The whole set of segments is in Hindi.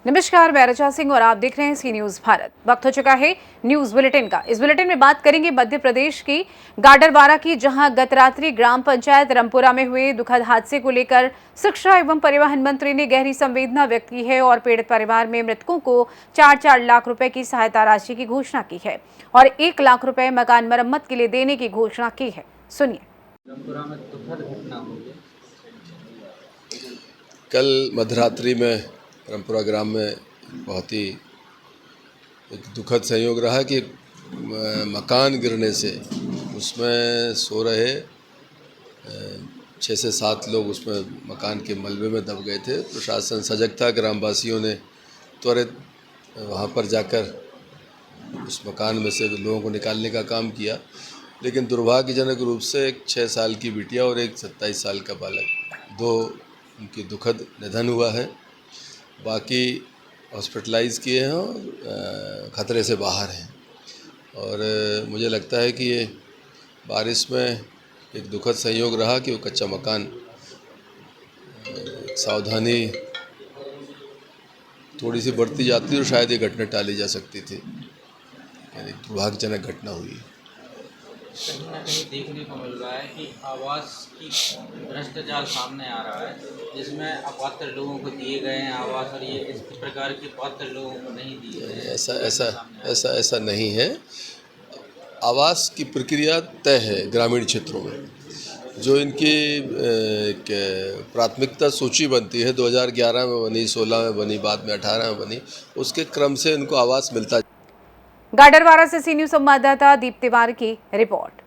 नमस्कार, मैं रचा सिंह और आप देख रहे हैं सी न्यूज भारत। वक्त हो चुका है न्यूज बुलेटिन का। इस बुलेटिन में बात करेंगे मध्य प्रदेश की गाडरवारा की, जहां गत रात्रि ग्राम पंचायत रामपुरा में हुए दुखद हादसे को लेकर शिक्षा एवं परिवहन मंत्री ने गहरी संवेदना व्यक्त की है और पीड़ित परिवार में मृतकों को 4-4 लाख रुपए की सहायता राशि की घोषणा की है और 1 लाख रुपए मकान मरम्मत के लिए देने की घोषणा की है। सुनिए। रामपुरा में दुखद घटना हुई है। कल मध्यरात्रि में रामपुरा ग्राम में बहुत ही एक दुखद संयोग रहा कि मकान गिरने से उसमें सो रहे 6 से 7 लोग उसमें मकान के मलबे में दब गए थे। प्रशासन सजग था, ग्रामवासियों ने त्वरित वहाँ पर जाकर उस मकान में से लोगों को निकालने का काम किया, लेकिन दुर्भाग्यजनक रूप से एक 6 साल की बिटिया और एक 27 साल का बालक, 2 उनकी दुखद निधन हुआ है। बाकी हॉस्पिटलाइज़ किए हैं और ख़तरे से बाहर हैं। और मुझे लगता है कि ये बारिश में एक दुखद संयोग रहा कि वो कच्चा मकान, सावधानी थोड़ी सी बढ़ती जाती और शायद ये घटना टाली जा सकती थी, यानी दुर्भाग्यजनक घटना हुई। कहीं ना कहीं देखने को मिल रहा है कि आवास की भ्रष्टाचार सामने आ रहा है, जिसमें अपात्र लोगों को दिए गए हैं आवास और ये इस प्रकार के पात्र लोगों को नहीं दिए गए। ऐसा नहीं है। आवास की प्रक्रिया तय है ग्रामीण क्षेत्रों में। जो इनकी एक प्राथमिकता सूची बनती है, 2011 में बनी, 16 में बनी, बाद में 18 में बनी, उसके क्रम से इनको आवास मिलता। गाडरवारा से सी न्यूज संवाददाता दीप तिवारी की रिपोर्ट।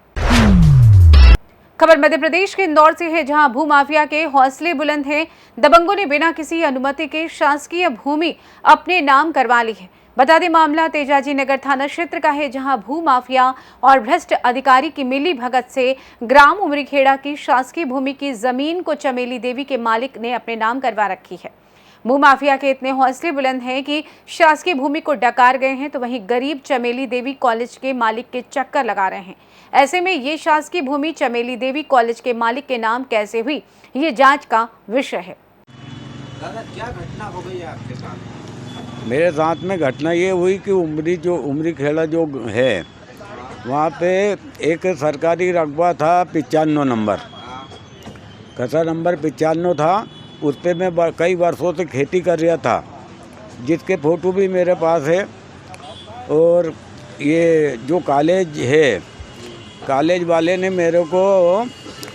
खबर मध्य प्रदेश के इंदौर से है, जहां भूमाफिया के हौसले बुलंद हैं। दबंगों ने बिना किसी अनुमति के शासकीय भूमि अपने नाम करवा ली है। बता दें, मामला तेजाजी नगर थाना क्षेत्र का है, जहां भूमाफिया और भ्रष्ट अधिकारी की मिली भगत से ग्राम उमरीखेड़ा की शासकीय भूमि की जमीन को चमेली देवी के मालिक ने अपने नाम करवा रखी है। भूमाफिया के इतने हौसले बुलंद हैं कि शासकीय भूमि को डकार गए हैं, तो वहीं गरीब चमेली देवी कॉलेज के मालिक के चक्कर लगा रहे हैं। ऐसे में ये शासकीय भूमि चमेली देवी कॉलेज के मालिक के नाम कैसे हुई, ये जांच का विषय है। दादा, क्या घटना हो गई है आपके साथ? मेरे साथ में घटना ये हुई कि उमरी खेड़ा जो है, वहाँ पे एक सरकारी रकबा था 95 नंबर, कसा नंबर 95 था। उस पर मैं कई वर्षों से खेती कर रहा था, जिसके फ़ोटो भी मेरे पास है। और ये जो कॉलेज है, कॉलेज वाले ने मेरे को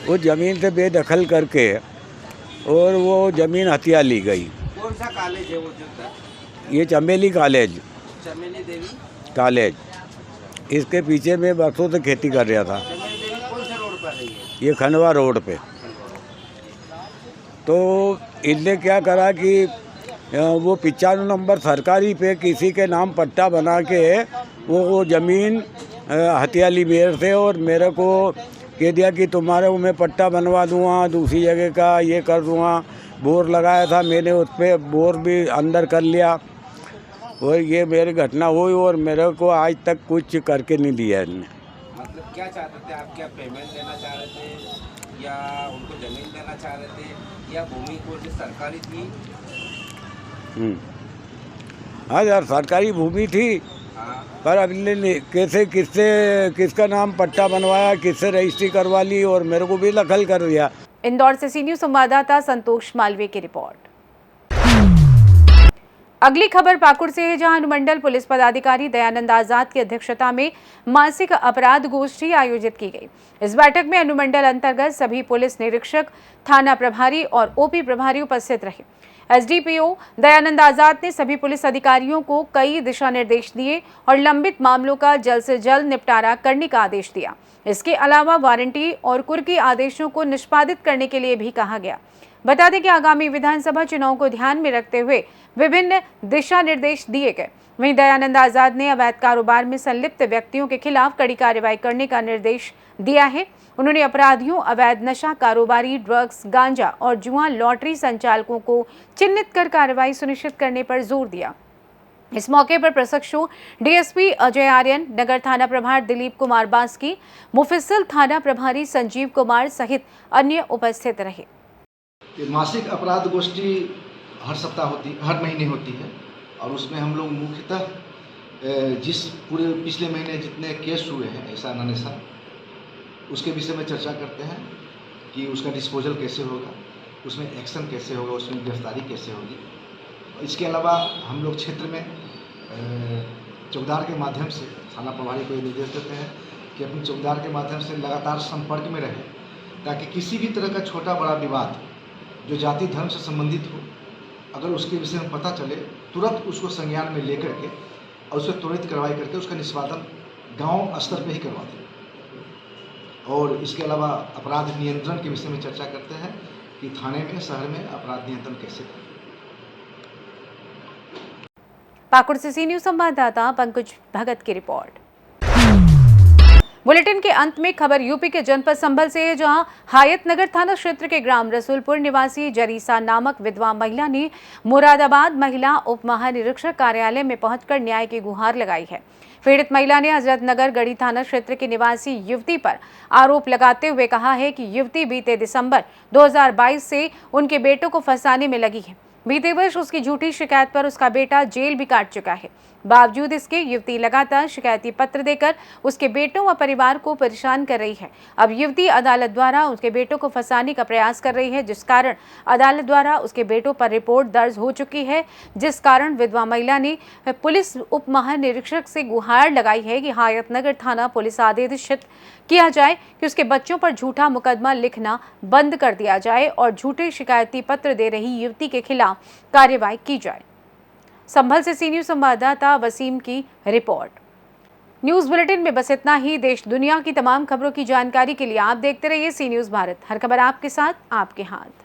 उस ज़मीन से बेदखल करके और वो ज़मीन हथिया ली गई। कौन सा कॉलेज है वो जो था? ये चमेली कॉलेज, चमेली देवी कॉलेज, इसके पीछे मैं वर्षों से खेती कर रहा था। चमेली देवी कौन सा रोड पर है ये खंडवा रोड पे। तो इनने क्या करा कि वो 95 नंबर सरकारी पे किसी के नाम पट्टा बना के वो ज़मीन हथिया ली मेरे से, और मेरे को कह दिया कि तुम्हारे मैं पट्टा बनवा दूँगा, दूसरी जगह का ये कर दूँगा। बोर लगाया था मैंने, उस पर बोर भी अंदर कर लिया। और ये मेरी घटना हुई और मेरे को आज तक कुछ करके नहीं दिया इनने। मतलब क्या चाहते थे आप? क्या पेमेंट देना चाह रहे थे या उनको ज़मीन देना चाह रहे थे, या भूमि को जो सरकारी थी? हाँ यार, सरकारी भूमि थी। हाँ। पर अब कैसे किसका नाम पट्टा बनवाया, किससे रजिस्ट्री करवा ली और मेरे को भी दखल कर दिया। इंदौर से सी न्यूज संवाददाता संतोष मालवीय की रिपोर्ट। अगली खबर पाकुड़ से है, जहां अनुमंडल पुलिस पदाधिकारी दयानंद आजाद की अध्यक्षता में मासिक अपराध गोष्ठी आयोजित की गई। इस बैठक में अनुमंडल अंतर्गत सभी पुलिस निरीक्षक, थाना प्रभारी और ओपी प्रभारी उपस्थित रहे। एसडीपीओ दयानंद आजाद ने सभी पुलिस अधिकारियों को कई दिशा निर्देश दिए और लंबित मामलों का जल्द से जल्द निपटारा करने का आदेश दिया। इसके अलावा वारंटी और कुर्की आदेशों को निष्पादित करने के लिए भी कहा गया। बता दें कि आगामी विधानसभा चुनाव को ध्यान में रखते हुए विभिन्न दिशा निर्देश दिए गए। वहीं दयानंद आजाद ने अवैध कारोबार में संलिप्त व्यक्तियों के खिलाफ कड़ी कार्रवाई करने का निर्देश दिया है। उन्होंने अपराधियों, अवैध नशा कारोबारी, ड्रग्स, गांजा और जुआ लॉटरी संचालकों को चिन्हित कर कार्रवाई सुनिश्चित करने पर जोर दिया। इस मौके पर प्रशिक्षु डीएसपी अजय आर्यन, नगर थाना प्रभारी दिलीप कुमार बास्की, मुफस्सिल थाना प्रभारी संजीव कुमार सहित अन्य उपस्थित रहे। मासिक अपराध गोष्ठी हर महीने होती है। और उसमें हम लोग मुख्यतः जिस पूरे पिछले महीने जितने केस हुए हैं ऐसा नानेसा, उसके विषय में चर्चा करते हैं कि उसका डिस्पोजल कैसे होगा, उसमें एक्शन कैसे होगा, उसमें गिरफ्तारी कैसे होगी। इसके अलावा हम लोग क्षेत्र में चौकीदार के माध्यम से थाना प्रभारी को ये निर्देश देते हैं कि अपने चौकीदार के माध्यम से लगातार संपर्क में रहे, ताकि किसी भी तरह का छोटा बड़ा विवाद जो जाति धर्म से संबंधित हो, अगर उसके विषय में पता चले तुरंत उसको संज्ञान में लेकर के और उस पर त्वरित कार्रवाई करके उसका निष्पादन गांव स्तर पर ही करवा दें। और इसके अलावा अपराध नियंत्रण के विषय में चर्चा करते हैं कि थाने में, शहर में अपराध नियंत्रण कैसे करें। पाकुड़ से सी न्यूज संवाददाता पंकज भगत की रिपोर्ट। बुलेटिन के अंत में खबर यूपी के जनपद संभल से है, जहां हायतनगर थाना क्षेत्र के ग्राम रसूलपुर निवासी जरीसा नामक विधवा महिला ने मुरादाबाद महिला उप महानिरीक्षक कार्यालय में पहुंचकर न्याय की गुहार लगाई है। पीड़ित महिला ने हजरतनगर गढ़ी थाना क्षेत्र की निवासी युवती पर आरोप लगाते हुए कहा है कि युवती बीते दिसंबर 2022 से उनके बेटों को फंसाने में लगी है। बीते वर्ष उसकी झूठी शिकायत पर उसका बेटा जेल भी काट चुका है। बावजूद इसके युवती लगातार शिकायती पत्र देकर उसके बेटों व परिवार को परेशान कर रही है। अब युवती अदालत द्वारा उसके बेटों को फंसाने का प्रयास कर रही है, जिस कारण अदालत द्वारा उसके बेटों पर रिपोर्ट दर्ज हो चुकी है, जिस कारण विधवा महिला ने पुलिस उप महानिरीक्षक से गुहार लगाई है कि हायतनगर थाना पुलिस आदेशित किया जाए कि उसके बच्चों पर झूठा मुकदमा लिखना बंद कर दिया जाए और झूठे शिकायती पत्र दे रही युवती के खिलाफ कार्रवाई की जाए। संभल से सी न्यूज संवाददाता वसीम की रिपोर्ट। न्यूज बुलेटिन में बस इतना ही। देश दुनिया की तमाम खबरों की जानकारी के लिए आप देखते रहिए सी न्यूज भारत। हर खबर आपके साथ, आपके हाथ।